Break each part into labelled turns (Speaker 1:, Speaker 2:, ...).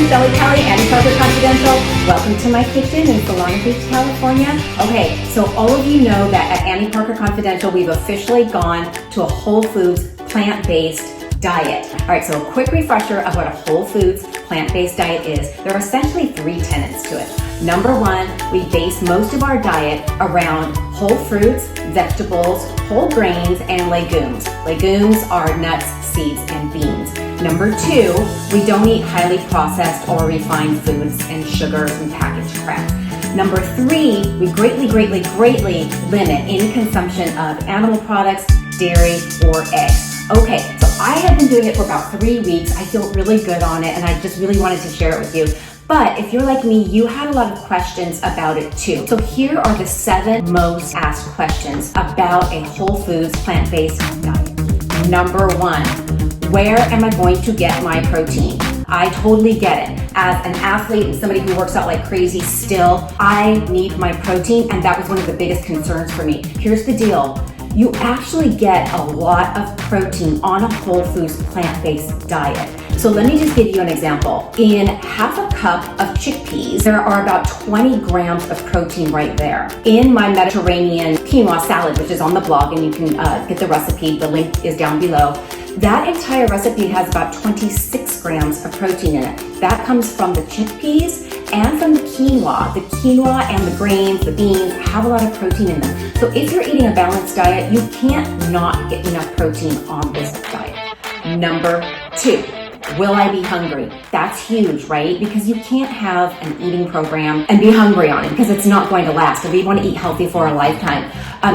Speaker 1: Shelli, Pelly, and Confidential. Welcome to my kitchen in Solana Beach, California. Okay, so all of you know that at Annie Parker Confidential, we've officially gone to a whole foods, plant-based diet. All right, so a quick refresher of what a whole foods, plant-based diet is. There are essentially three tenets to it. Number one, we base most of our diet around whole fruits, vegetables, whole grains, and legumes. Legumes are nuts, seeds, and beans. Number two, we don't eat highly processed or refined foods and sugars and packaged crap. Number three, we greatly limit any consumption of animal products, dairy, or eggs. Okay, so I have been doing it for about 3 weeks. I feel really good on it, and I just really wanted to share it with you. But if you're like me, you had a lot of questions about it too. So here are the 7 most asked questions about a whole foods, plant-based diet. Number 1, where am I going to get my protein? I totally get it. As an athlete and somebody who works out like crazy still, I need my protein, and that was one of the biggest concerns for me. Here's the deal. You actually get a lot of protein on a whole foods plant-based diet. So let me just give you an example. In half a cup of chickpeas, there are about 20 grams of protein right there. In my Mediterranean quinoa salad, which is on the blog, and you can get the recipe, the link is down below, that entire recipe has about 26 grams of protein in it. That comes from the chickpeas and from the quinoa. The quinoa and the grains, the beans, have a lot of protein in them. So if you're eating a balanced diet, you can't not get enough protein on this diet. Number 2, will I be hungry? That's huge, right? Because you can't have an eating program and be hungry on it because it's not going to last. If we want to eat healthy for a lifetime,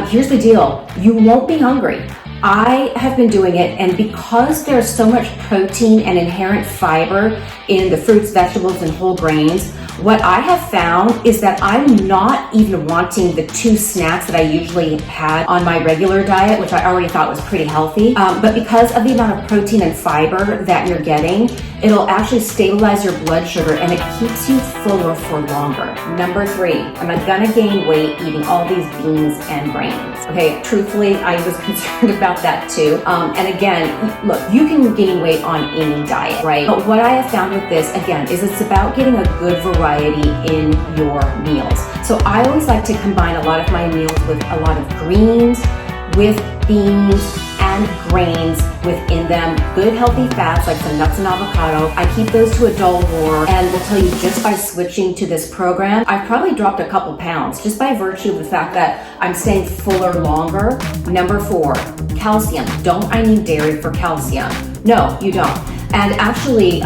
Speaker 1: here's the deal. You won't be hungry. I have been doing it, and because there's so much protein and inherent fiber in the fruits, vegetables, and whole grains, what I have found is that I'm not even wanting the 2 snacks that I usually had on my regular diet, which I already thought was pretty healthy. But because of the amount of protein and fiber that you're getting, it'll actually stabilize your blood sugar, and it keeps you fuller for longer. Number 3, am I gonna gain weight eating all these beans and grains? Okay, truthfully, I was concerned about that too. And again, look, you can gain weight on any diet, right? But what I have found with this, again, is it's about getting a good variety in your meals. So I always like to combine a lot of my meals with a lot of greens, with beans and grains within them, good healthy fats like some nuts and avocado. I keep those to a dull roar, and will tell you just by switching to this program, I've probably dropped a couple pounds just by virtue of the fact that I'm staying fuller longer. Number 4, calcium. Don't I need dairy for calcium? No, you don't. And actually,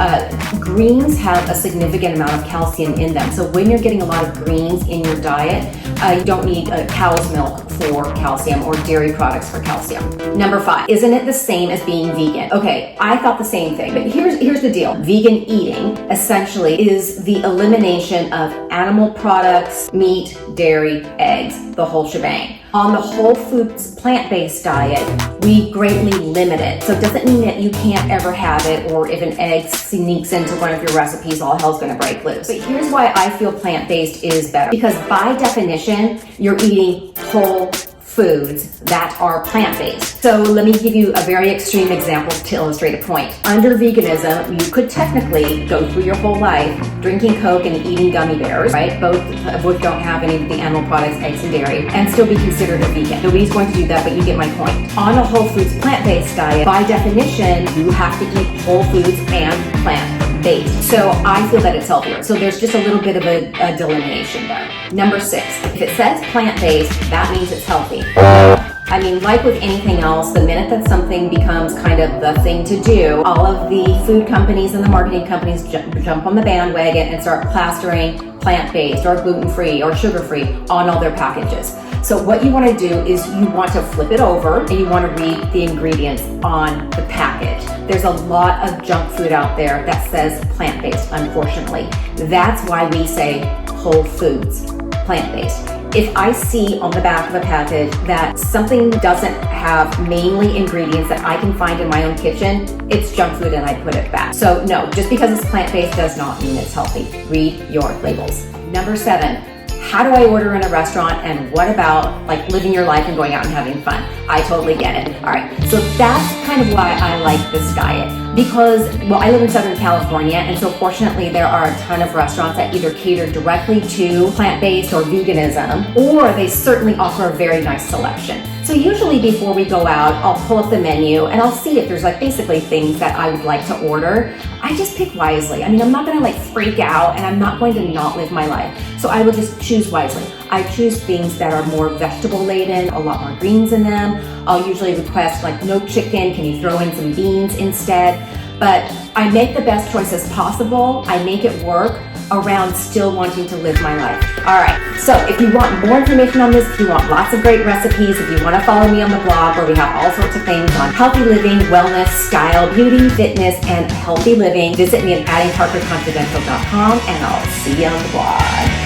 Speaker 1: greens have a significant amount of calcium in them. So when you're getting a lot of greens in your diet, you don't need cow's milk for calcium or dairy products for calcium. Number 5, isn't it the same as being vegan? Okay, I thought the same thing, but here's the deal. Vegan eating essentially is the elimination of animal products, meat, dairy, eggs, the whole shebang. On the whole foods plant-based diet, we greatly limit it. So it doesn't mean that you can't ever have it, or if an egg sneaks into one of your recipes, all hell's gonna break loose. But here's why I feel plant-based is better. Because by definition, you're eating whole foods that are plant-based. So let me give you a very extreme example to illustrate a point. Under veganism, you could technically go through your whole life drinking Coke and eating gummy bears, right? Both of which don't have any of the animal products, eggs and dairy, and still be considered a vegan. Nobody's going to do that, but you get my point. On a whole foods plant-based diet, by definition, you have to eat whole foods and plant-based. So I feel that it's healthier. So there's just a little bit of a delineation there. Number 6, if it says plant-based, that means it's healthy. I mean, like with anything else, the minute that something becomes kind of the thing to do, all of the food companies and the marketing companies jump on the bandwagon and start plastering plant-based or gluten-free or sugar-free on all their packages. So what you want to do is you want to flip it over and you want to read the ingredients on the package. There's a lot of junk food out there that says plant-based, unfortunately. That's why we say whole foods, plant-based. If I see on the back of a package that something doesn't have mainly ingredients that I can find in my own kitchen, it's junk food and I put it back. So no, just because it's plant-based does not mean it's healthy. Read your labels. Number 7, how do I order in a restaurant, and what about like living your life and going out and having fun? I totally get it. All right, so that's kind of why I like this diet, because, well, I live in Southern California, and so fortunately there are a ton of restaurants that either cater directly to plant-based or veganism, or they certainly offer a very nice selection. So usually before we go out, I'll pull up the menu and I'll see if there's like basically things that I would like to order. I just pick wisely. I mean, I'm not gonna like freak out, and I'm not going to not live my life. So I will just choose wisely. I choose things that are more vegetable laden, a lot more greens in them. I'll usually request like no chicken, can you throw in some beans instead? But I make the best choices possible. I make it work around still wanting to live my life. All right, so if you want more information on this, if you want lots of great recipes, if you want to follow me on the blog where we have all sorts of things on healthy living, wellness, style, beauty, fitness, and healthy living, visit me at addingparkerconfidential.com, and I'll see you on the blog.